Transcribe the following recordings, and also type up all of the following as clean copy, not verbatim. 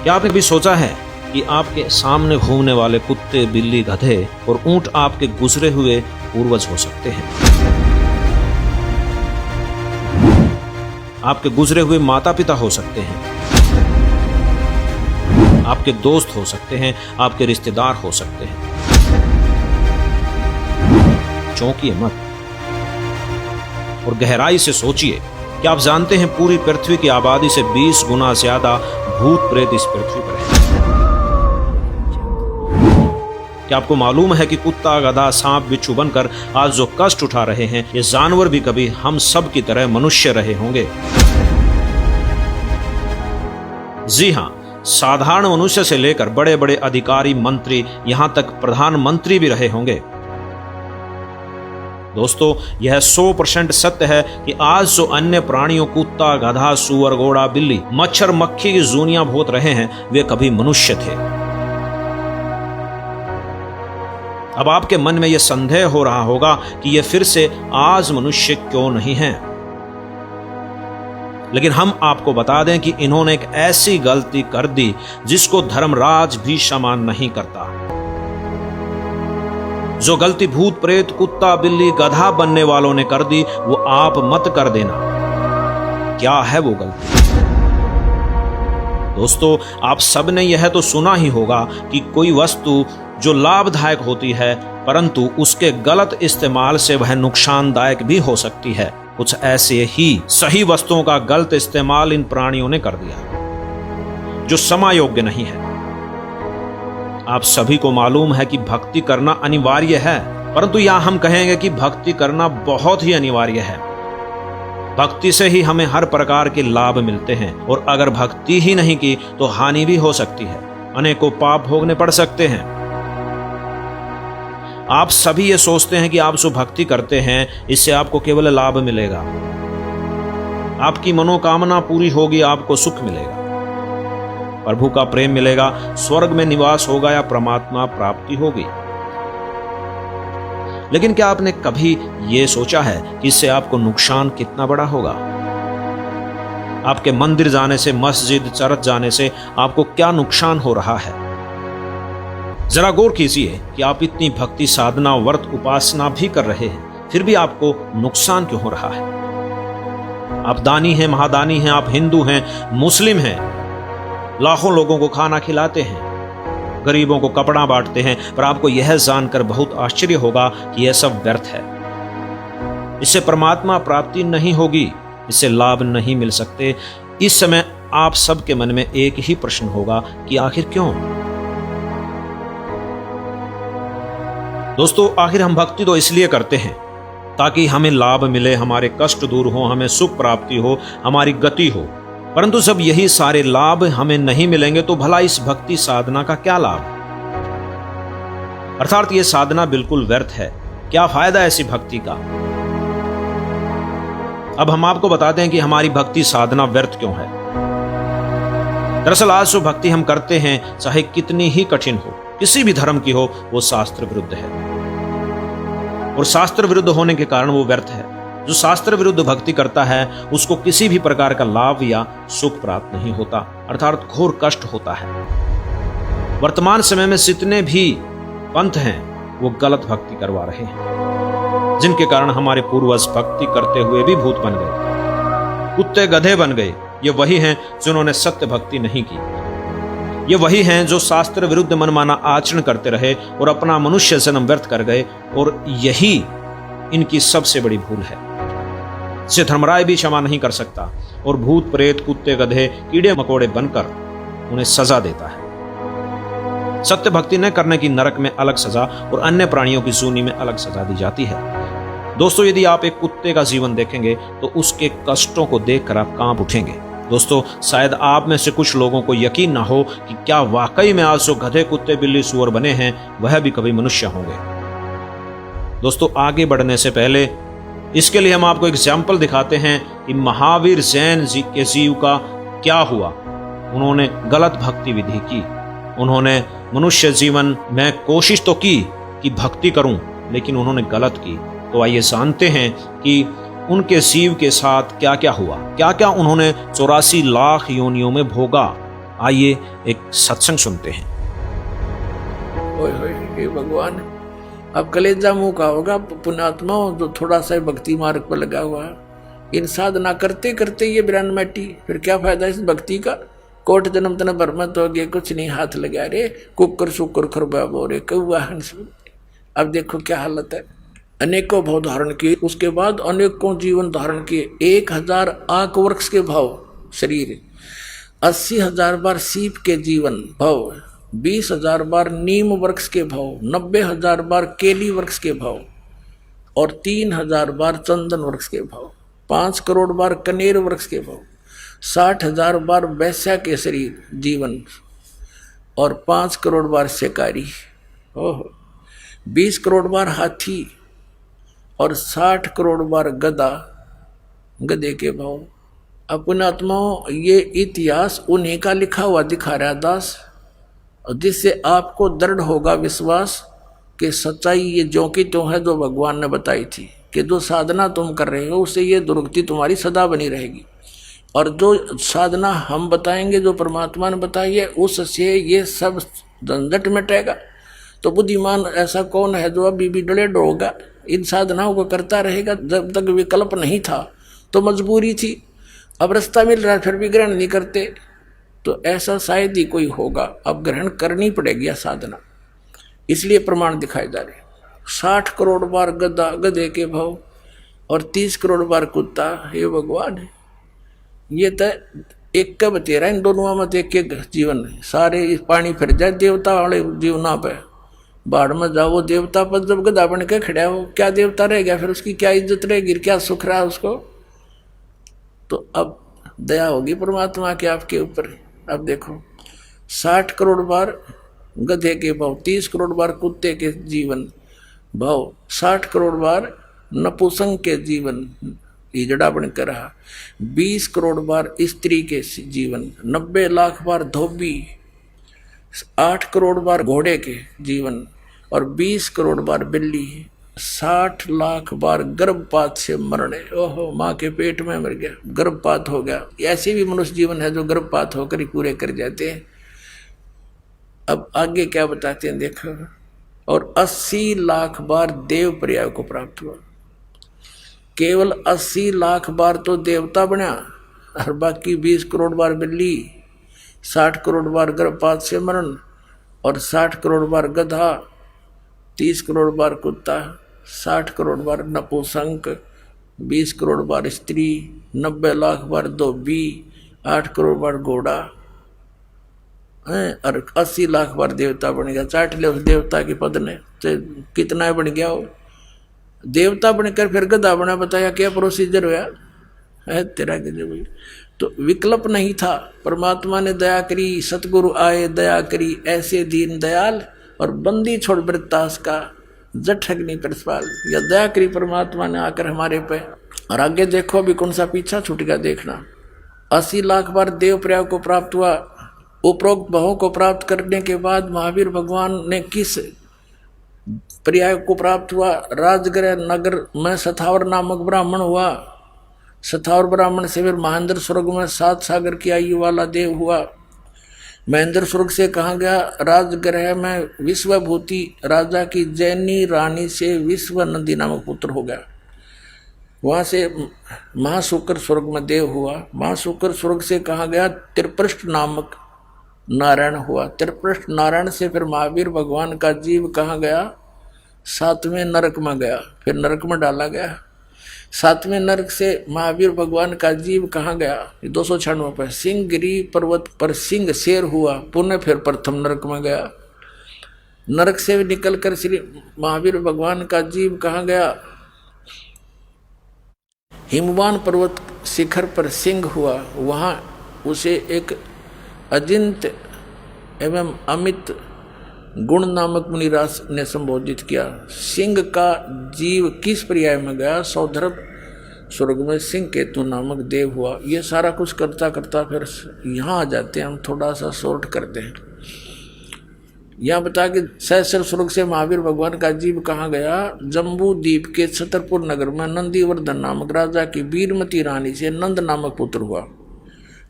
क्या आपने कभी सोचा है कि आपके सामने घूमने वाले कुत्ते, बिल्ली, गधे और ऊंट आपके गुजरे हुए पूर्वज हो सकते हैं? आपके गुजरे हुए माता पिता हो सकते हैं, आपके दोस्त हो सकते हैं, आपके रिश्तेदार हो सकते हैं। चौंकिए मत और गहराई से सोचिए। क्या आप जानते हैं पूरी पृथ्वी की आबादी से 20 गुना ज्यादा भूत प्रेत इस पृथ्वी पर है? क्या आपको मालूम है कि कुत्ता, गधा, सांप, बिच्छू बनकर आज जो कष्ट उठा रहे हैं, ये जानवर भी कभी हम सब की तरह मनुष्य रहे होंगे? जी हां, साधारण मनुष्य से लेकर बड़े बड़े अधिकारी, मंत्री, यहां तक प्रधानमंत्री भी रहे होंगे। दोस्तों, यह 100% सत्य है कि आज जो अन्य प्राणियों, कुत्ता, गधा, सूअर, घोड़ा, बिल्ली, मच्छर, मक्खी की जूनियां भोत रहे हैं, वे कभी मनुष्य थे। अब आपके मन में यह संदेह हो रहा होगा कि ये फिर से आज मनुष्य क्यों नहीं हैं? लेकिन हम आपको बता दें कि इन्होंने एक ऐसी गलती कर दी जिसको धर्मराज भी क्षमा नहीं करता। जो गलती भूत प्रेत, कुत्ता, बिल्ली, गधा बनने वालों ने कर दी, वो आप मत कर देना। क्या है वो गलती? दोस्तों, आप सबने यह तो सुना ही होगा कि कोई वस्तु जो लाभदायक होती है, परंतु उसके गलत इस्तेमाल से वह नुकसानदायक भी हो सकती है। कुछ ऐसे ही सही वस्तुओं का गलत इस्तेमाल इन प्राणियों ने कर दिया जो समायोग्य नहीं है। आप सभी को मालूम है कि भक्ति करना अनिवार्य है, परंतु यहां हम कहेंगे कि भक्ति करना बहुत ही अनिवार्य है। भक्ति से ही हमें हर प्रकार के लाभ मिलते हैं, और अगर भक्ति ही नहीं की तो हानि भी हो सकती है, अनेकों पाप भोगने पड़ सकते हैं। आप सभी ये सोचते हैं कि आप जो भक्ति करते हैं, इससे आपको केवल लाभ मिलेगा, आपकी मनोकामना पूरी होगी, आपको सुख मिलेगा, प्रभु का प्रेम मिलेगा, स्वर्ग में निवास होगा या परमात्मा प्राप्ति होगी। लेकिन क्या आपने कभी यह सोचा है कि इससे आपको नुकसान कितना बड़ा होगा? आपके मंदिर जाने से, मस्जिद, चर्च जाने से आपको क्या नुकसान हो रहा है? जरा गौर कीजिए कि आप इतनी भक्ति, साधना, व्रत, उपासना भी कर रहे हैं, फिर भी आपको नुकसान क्यों हो रहा है? आप दानी हैं, महादानी हैं, आप हिंदू हैं, मुस्लिम हैं, लाखों लोगों को खाना खिलाते हैं, गरीबों को कपड़ा बांटते हैं, पर आपको यह जानकर बहुत आश्चर्य होगा कि यह सब व्यर्थ है। इससे परमात्मा प्राप्ति नहीं होगी, इससे लाभ नहीं मिल सकते। इस समय आप सबके मन में एक ही प्रश्न होगा कि आखिर क्यों? दोस्तों, आखिर हम भक्ति तो इसलिए करते हैं ताकि हमें लाभ मिले, हमारे कष्ट दूर हो, हमें सुख प्राप्ति हो, हमारी गति हो। परंतु जब यही सारे लाभ हमें नहीं मिलेंगे तो भला इस भक्ति साधना का क्या लाभ? अर्थात ये साधना बिल्कुल व्यर्थ है। क्या फायदा ऐसी भक्ति का? अब हम आपको बताते हैं कि हमारी भक्ति साधना व्यर्थ क्यों है। दरअसल आज जो भक्ति हम करते हैं, चाहे कितनी ही कठिन हो, किसी भी धर्म की हो, वो शास्त्र विरुद्ध है, और शास्त्र विरुद्ध होने के कारण वो व्यर्थ है। जो शास्त्र विरुद्ध भक्ति करता है, उसको किसी भी प्रकार का लाभ या सुख प्राप्त नहीं होता, अर्थात घोर कष्ट होता है। वर्तमान समय में जितने भी पंथ हैं, वो गलत भक्ति करवा रहे हैं, जिनके कारण हमारे पूर्वज भक्ति करते हुए भी भूत बन गए, कुत्ते, गधे बन गए। ये वही हैं जिन्होंने सत्य भक्ति नहीं की। ये वही हैं जो शास्त्र विरुद्ध मनमाना आचरण करते रहे और अपना मनुष्य जन्म व्यर्थ कर गए, और यही इनकी सबसे बड़ी भूल है। इसे धर्मराज भी क्षमा नहीं कर सकता, और भूत प्रेत, कुत्ते, गधे, कीड़े मकोड़े बनकर उन्हें सजा देता है। सत्य भक्ति न करने की नरक में अलग सजा और अन्य प्राणियों की सूनी में अलग सजा दी जाती है। दोस्तों, यदि आप एक कुत्ते का जीवन देखेंगे तो उसके कष्टों को देखकर आप कांप उठेंगे। दोस्तों, शायद आप में से कुछ लोगों को यकीन ना हो कि क्या वाकई में आज जो गधे, कुत्ते, बिल्ली, सूअर बने हैं, वह भी कभी मनुष्य होंगे। दोस्तों, आगे बढ़ने से पहले इसके लिए हम आपको एग्जाम्पल दिखाते हैं कि महावीर जैन जी के जीव का क्या हुआ। उन्होंने गलत भक्ति विधि की। उन्होंने मनुष्य जीवन में कोशिश तो की कि भक्ति करूं, लेकिन उन्होंने गलत की। तो आइए जानते हैं कि उनके जीव के साथ क्या क्या हुआ, क्या क्या उन्होंने 84 लाख योनियों में भोगा, आइए एक सत्संग सुनते हैं। ओए होए, हे भगवान, अब कलेजा मुंह का होगा पुण्यात्मा जो थोड़ा सा भक्ति मार्ग पर लगा हुआ है। इन साधना करते करते ये बिरान मैटी, फिर क्या फायदा इस भक्ति का। कोट जन्म तन बरमत हो गए, कुछ नहीं हाथ लगा रे, कुकर सुकर खरबा बोरे कौआ हंस। अब देखो क्या हालत है। अनेकों भाव धारण किए, उसके बाद अनेकों जीवन धारण किए। 1000 आक वृक्ष के भाव शरीर, 80,000 बार सीप के जीवन भाव, 20,000 बार नीम वृक्ष के भाव, 90,000 बार केली वृक्ष के भाव और 3,000 बार चंदन वृक्ष के भाव, 5 करोड़ बार कनेर वृक्ष के भाव, 60,000 बार वैश्या के शरीर जीवन और 5 करोड़ बार शिकारी, ओह 20 करोड़ बार हाथी और 60 करोड़ बार गधा गधे के भाव। अपने आत्माओं, ये इतिहास उन्हीं का लिखा हुआ दिखा रहा दास, जिससे आपको दृढ़ होगा विश्वास कि सच्चाई ये ज्यों की त्यों है जो भगवान ने बताई थी, कि जो साधना तुम कर रहे हो उससे ये दुर्गति तुम्हारी सदा बनी रहेगी। और जो साधना हम बताएंगे, जो परमात्मा ने बताई है, उससे ये सब झंझट मिटेगा। तो बुद्धिमान ऐसा कौन है जो अभी भी डले होगा, इन साधनाओं को करता रहेगा। जब तक विकल्प नहीं था तो मजबूरी थी, अब रास्ता मिल रहा है फिर भी ग्रहण नहीं करते, तो ऐसा शायद ही कोई होगा। अब ग्रहण करनी पड़ेगी साधना, इसलिए प्रमाण दिखाए जा रहे। 60 करोड़ बार गधा गधे के भाव और 30 करोड़ बार कुत्ता। हे भगवान, ये तो एक कब तेरा, इन दोनों में एक एक जीवन है। सारे इस पानी फिर जाए देवता वाले जीवना पे, बाढ़ में जाओ वो देवता पर जब गधा बन के खड़ा हो, क्या देवता रह गया फिर, उसकी क्या इज्जत रहेगी, क्या सुख रहा उसको। तो अब दया होगी परमात्मा के आपके ऊपर। अब देखो 60 करोड़ बार गधे के भाव, 30 करोड़ बार कुत्ते के जीवन भाव, 60 करोड़ बार नपुंसक के जीवन हिजड़ा बनकर रहा, 20 करोड़ बार स्त्री के जीवन, 90 लाख बार धोबी, 8 करोड़ बार घोड़े के जीवन और 20 करोड़ बार बिल्ली, 60 लाख बार गर्भपात से मरने। ओहो, माँ के पेट में मर गया, गर्भपात हो गया। ऐसे भी मनुष्य जीवन है जो गर्भपात होकर ही पूरे कर जाते हैं। अब आगे क्या बताते हैं देखो। और 80 लाख बार देव पर्याय को प्राप्त हुआ। केवल 80 लाख बार तो देवता बना और बाकी 20 करोड़ बार बिल्ली, 60 करोड़ बार गर्भपात से मरण और 60 करोड़ बार गधा, 30 करोड़ बार कुत्ता, 60 करोड़ बार नपुंसक, 20 करोड़ बार स्त्री, 90 लाख बार धोबी, 8 करोड़ बार घोड़ा और 80 लाख बार देवता बन गया। चाट ले उस देवता के पद ने, तो कितना बन गया वो देवता बनकर फिर गधा बना। बताया क्या प्रोसीजर हुआ है तेरा के जो। तो विकल्प नहीं था, परमात्मा ने दया करी, सतगुरु आए दया करी, ऐसे दीन दयाल और बंदी छोड़ वृत्तास का जठ अग्नि पर सवाल। या दया करी परमात्मा ने आकर हमारे पे। और आगे देखो अभी कौन सा पीछा छूट गया देखना। 80 लाख बार देव पर्याय को प्राप्त हुआ। उपरोक्त भावों को प्राप्त करने के बाद महावीर भगवान ने किस पर्याय को प्राप्त हुआ? राजगृह नगर में सथावर नामक ब्राह्मण हुआ। सथावर ब्राह्मण से फिर महेंद्र स्वर्ग में 7 सागर की आयु वाला देव हुआ। महेंद्र स्वर्ग से कहा गया राजगृह में विश्वभूति राजा की जैनी रानी से विश्व नंदी नामक पुत्र हो गया। वहां से महाशुक्र स्वर्ग में देव हुआ। महाशुक्र स्वर्ग से कहा गया त्रिपृष्ठ नामक नारायण हुआ। त्रिपृष्ठ नारायण से फिर महावीर भगवान का जीव कहाँ गया? 7वें नरक में गया, फिर नरक में डाला गया। 7वें नरक से महावीर भगवान का जीव कहाँ गया? 296 पर सिंहगिरी पर्वत पर सिंह शेर हुआ, पुनः फिर प्रथम नरक में गया। नरक से निकलकर श्री महावीर भगवान का जीव कहाँ गया? हिमवान पर्वत शिखर पर सिंह हुआ, वहाँ उसे एक अजिंत एवं अमित गुण नामक मुनिराज ने संबोधित किया। सिंह का जीव किस पर्याय में गया? सौधर्भ स्वर्ग में सिंह केतु नामक देव हुआ। ये सारा कुछ करता करता फिर यहाँ आ जाते हैं, हम थोड़ा सा शॉर्ट करते हैं। यहाँ बता कि सहस्र स्वर्ग से महावीर भगवान का जीव कहाँ गया? जम्बू द्वीप के छतरपुर नगर में नंदीवर्धन नामक राजा की वीरमती रानी से नंद नामक पुत्र हुआ।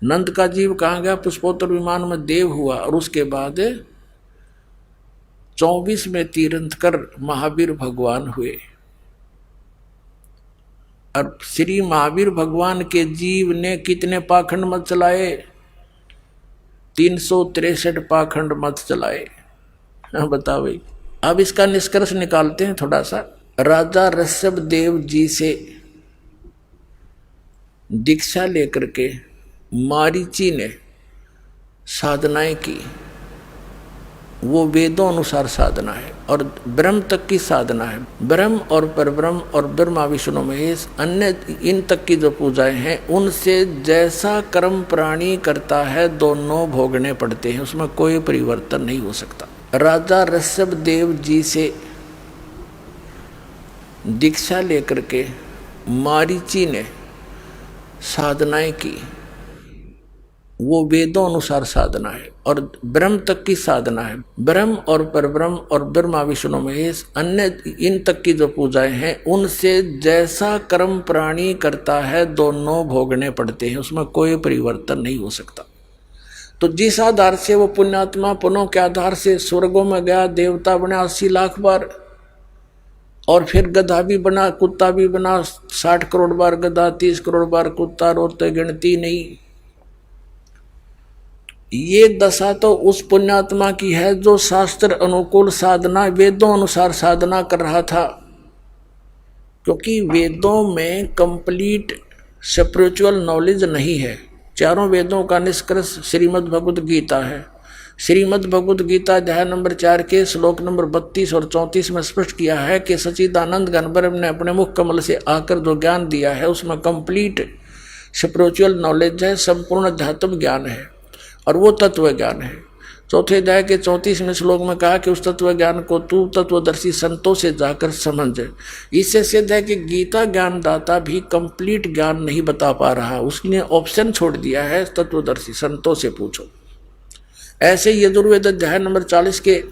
नंद का जीव कहाँ गया? पुष्पोत्तर विमान में देव हुआ और उसके बाद 24 में तीर्थंकर महावीर भगवान हुए। और श्री महावीर भगवान के जीव ने कितने पाखंड मत चलाए? 363 पाखंड मत चलाए। हाँ बताओ भाई। अब इसका निष्कर्ष निकालते हैं थोड़ा सा। राजा ऋषभ देव जी से दीक्षा लेकर के मारीची ने साधनाएं की, वो वेदों अनुसार साधना है और ब्रह्म तक की साधना है। ब्रह्म और परब्रह्म और ब्रह्मा विष्णु महेश अन्य इन तक की जो पूजाएं हैं, उनसे जैसा कर्म प्राणी करता है दोनों भोगने पड़ते हैं, उसमें कोई परिवर्तन नहीं हो सकता। राजा ऋषभ देव जी से दीक्षा लेकर के मारीची ने साधनाएं की, वो वेदों अनुसार साधना है और ब्रह्म तक की साधना है। ब्रह्म और परब्रह्म और ब्रह्मा विष्णु महेश अन्य इन तक की जो पूजाएं हैं, उनसे जैसा कर्म प्राणी करता है दोनों भोगने पड़ते हैं, उसमें कोई परिवर्तन नहीं हो सकता। तो जिस आधार से वो पुण्यात्मा पुण्यों के आधार से स्वर्गों में गया, देवता बना 80 लाख बार, और फिर गधा भी बना, कुत्ता भी बना, 60 करोड़ बार गधा, 30 करोड़ बार कुत्ता, रोते गिनती नहीं। ये दशा तो उस पुण्यात्मा की है जो शास्त्र अनुकूल साधना, वेदों अनुसार साधना कर रहा था। क्योंकि वेदों में कंप्लीट स्पिरिचुअल नॉलेज नहीं है। चारों वेदों का निष्कर्ष श्रीमद् भगवद गीता है। श्रीमद् भगवद गीता अध्याय नंबर 4 के श्लोक नंबर 32 और 34 में स्पष्ट किया है कि सच्चिदानंद घन ब्रह्म ने अपने मुख कमल से आकर जो ज्ञान दिया है, उसमें कंप्लीट स्पिरिचुअल नॉलेज है, संपूर्ण अध्यात्म ज्ञान है और वो तत्व ज्ञान है। चौथे अध्याय के 34वें श्लोक में कहा कि उस तत्व ज्ञान को तू तत्वदर्शी संतों से जाकर समझ। इससे सिद्ध है कि गीता ज्ञानदाता भी कंप्लीट ज्ञान नहीं बता पा रहा, उसने ऑप्शन छोड़ दिया है, तत्वदर्शी संतों से पूछो। ऐसे यजुर्वेद अध्याय नंबर 40 के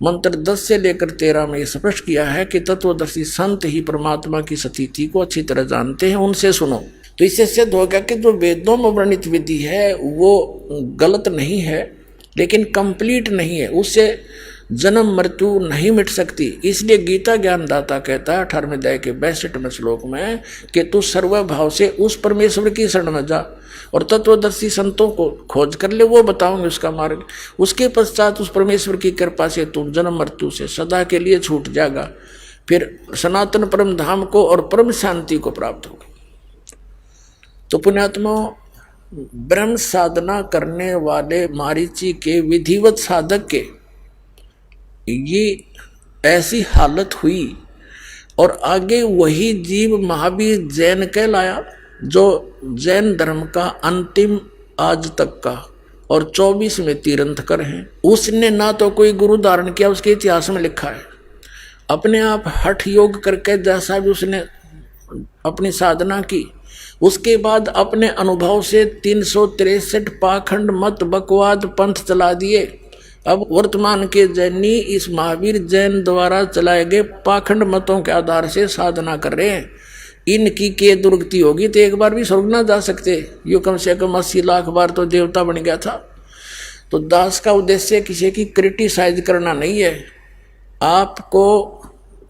मंत्र 10 से लेकर 13 में स्पष्ट किया है कि तत्वदर्शी संत ही परमात्मा की स्थिति को अच्छी तरह जानते हैं, उनसे सुनो। तो इससे सिद्ध हो गया कि जो वेदों में वर्णित विधि है वो गलत नहीं है, लेकिन कंप्लीट नहीं है, उससे जन्म मृत्यु नहीं मिट सकती। इसलिए गीता ज्ञानदाता कहता है 18वें अध्याय के 62वें श्लोक में कि तू सर्वभाव से उस परमेश्वर की शरण में जा और तत्वदर्शी संतों को खोज कर ले, वो बताओगे उसका मार्ग। उसके पश्चात उस परमेश्वर की कृपा से तू जन्म मृत्यु से सदा के लिए छूट जाएगा, फिर सनातन परम धाम को और परम शांति को प्राप्त होगा। तो पुण्यात्मा, ब्रह्म साधना करने वाले मारीची के विधिवत साधक के ये ऐसी हालत हुई और आगे वही जीव महावीर जैन कहलाया, जो जैन धर्म का अंतिम आज तक का और 24 में तीर्थंकर हैं। उसने ना तो कोई गुरु धारण किया, उसके इतिहास में लिखा है, अपने आप हठ योग करके जैसा भी उसने अपनी साधना की, उसके बाद अपने अनुभव से 363 पाखंड मत बकवाद पंथ चला दिए। अब वर्तमान के जैनी इस महावीर जैन द्वारा चलाए गए पाखंड मतों के आधार से साधना कर रहे हैं। इनकी के दुर्गति होगी तो एक बार भी स्वर्ग ना जा सकते, यो कम से कम 80 लाख बार तो देवता बन गया था। तो दास का उद्देश्य किसी की क्रिटिसाइज करना नहीं है, आपको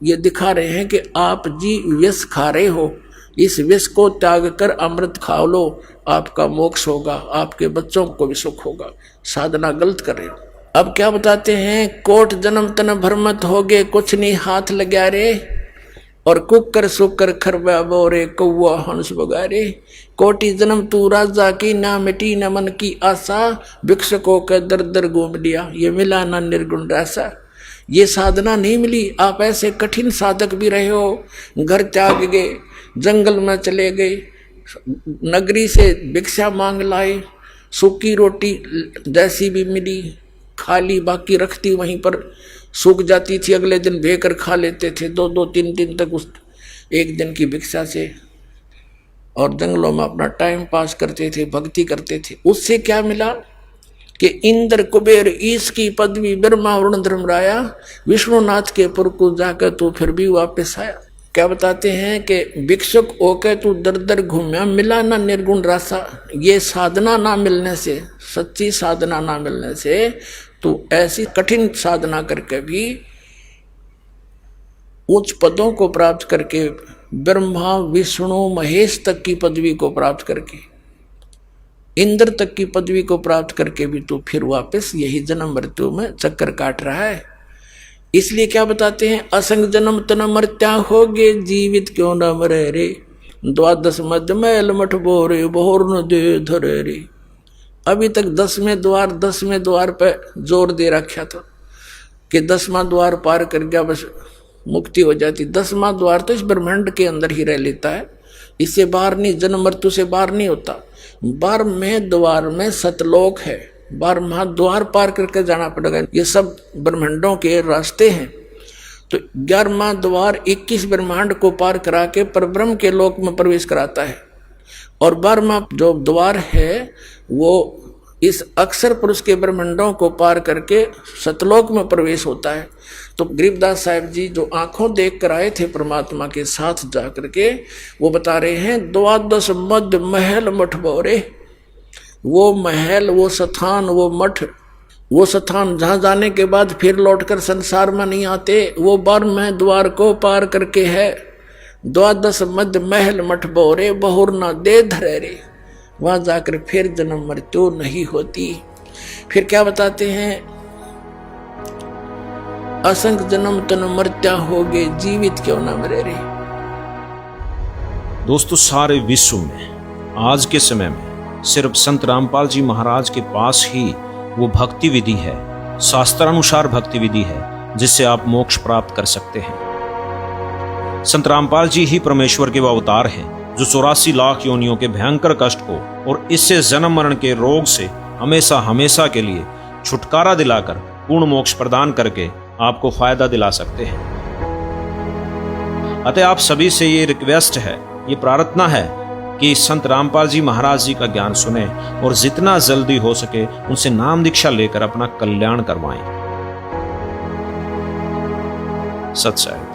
ये दिखा रहे हैं कि आप जी विष खा रहे हो, इस विष को त्याग कर अमृत खा लो, आपका मोक्ष होगा, आपके बच्चों को भी सुख होगा। साधना गलत कर रहे हो। अब क्या बताते हैं, कोट जन्म तन भरमत हो गए, कुछ नहीं हाथ लगा रे, और कुकर सुकर खरबा बोरे कौआ हंस बगारे। कोटि जन्म तू राजा की, ना मिटी न मन की आशा, भिक्षुकों का दर दर घूम लिया, ये मिला ना निर्गुण रासा। ये साधना नहीं मिली। आप ऐसे कठिन साधक भी रहे हो, घर त्याग गए, जंगल में चले गए, नगरी से भिक्षा मांग लाए, सूखी रोटी जैसी भी मिली खाली, बाकी रखती वहीं पर सूख जाती थी, अगले दिन भेकर खा लेते थे 2-2-3 दिन तक उस एक दिन की भिक्षा से, और जंगलों में अपना टाइम पास करते थे, भक्ति करते थे। उससे क्या मिला कि इंद्र कुबेर ईश की पदवी, ब्रह्मा वरुण धर्मराया, विष्णुनाथ के पुर को जाकर तो फिर भी वापस आया। क्या बताते हैं कि भिक्षुक होके तू दर दर घूमया, मिला ना निर्गुण रासा। ये साधना ना मिलने से, सच्ची साधना ना मिलने से तू ऐसी कठिन साधना करके भी उच्च पदों को प्राप्त करके, ब्रह्मा विष्णु महेश तक की पदवी को प्राप्त करके, इंद्र तक की पदवी को प्राप्त करके भी तू फिर वापस यही जन्म मृत्यु में चक्कर काट रहा है। इसलिए क्या बताते हैं, असंग जन्म तन मर्त्या होगे, जीवित क्यों न मरे रे, द्वादश मध्य मैल मठ बोरे, बोर न दे धरे रे। अभी तक 10वें द्वार पे जोर दे रखा था कि 10वां द्वार पार कर गया बस मुक्ति हो जाती। 10वां द्वार तो इस ब्रह्मांड के अंदर ही रह लेता है, इससे बाहर नहीं, जन्म मृत्यु से बाहर नहीं होता। 12वें द्वार में सतलोक है, 12वां द्वार पार करके जाना पड़ेगा। ये सब ब्रह्मांडों के रास्ते हैं। तो 11वां द्वार 21 ब्रह्मांड को पार करा के परब्रह्म के लोक में प्रवेश कराता है, और 12वां जो द्वार है वो इस अक्षर पुरुष के ब्रह्मांडों को पार करके सतलोक में प्रवेश होता है। तो गरीबदास साहिब जी जो आंखों देख कर आए थे परमात्मा के साथ जा करके, वो बता रहे हैं, द्वादश मध्य महल मठ बोरे। वो महल, वो स्थान, वो मठ, वो स्थान जहाँ जाने के बाद फिर लौटकर संसार में नहीं आते, वो 12वें द्वार को पार करके है। द्वादश मध्य महल मठ बोरे, बहुर न दे धरे रे। वहां जाकर फिर जन्म मृत्यु नहीं होती। फिर क्या बताते हैं, असंख्य जन्म तन मर्त्या होगे, जीवित क्यों न मरे रे। दोस्तों, सारे विश्व में आज के समय में सिर्फ संत रामपाल जी महाराज के पास ही वो भक्ति विधि है, शास्त्रानुसार भक्ति विधि है, जिससे आप मोक्ष प्राप्त कर सकते हैं। संत रामपाल जी ही परमेश्वर के वो अवतार हैं जो 84 लाख योनियों के भयंकर कष्ट को और इससे जन्म मरण के रोग से हमेशा हमेशा के लिए छुटकारा दिलाकर पूर्ण मोक्ष प्रदान करके आपको फायदा दिला सकते हैं। अतः आप सभी से ये रिक्वेस्ट है, ये प्रार्थना है कि संत रामपाल जी महाराज जी का ज्ञान सुने और जितना जल्दी हो सके उनसे नाम दीक्षा लेकर अपना कल्याण करवाएं। सत्संग।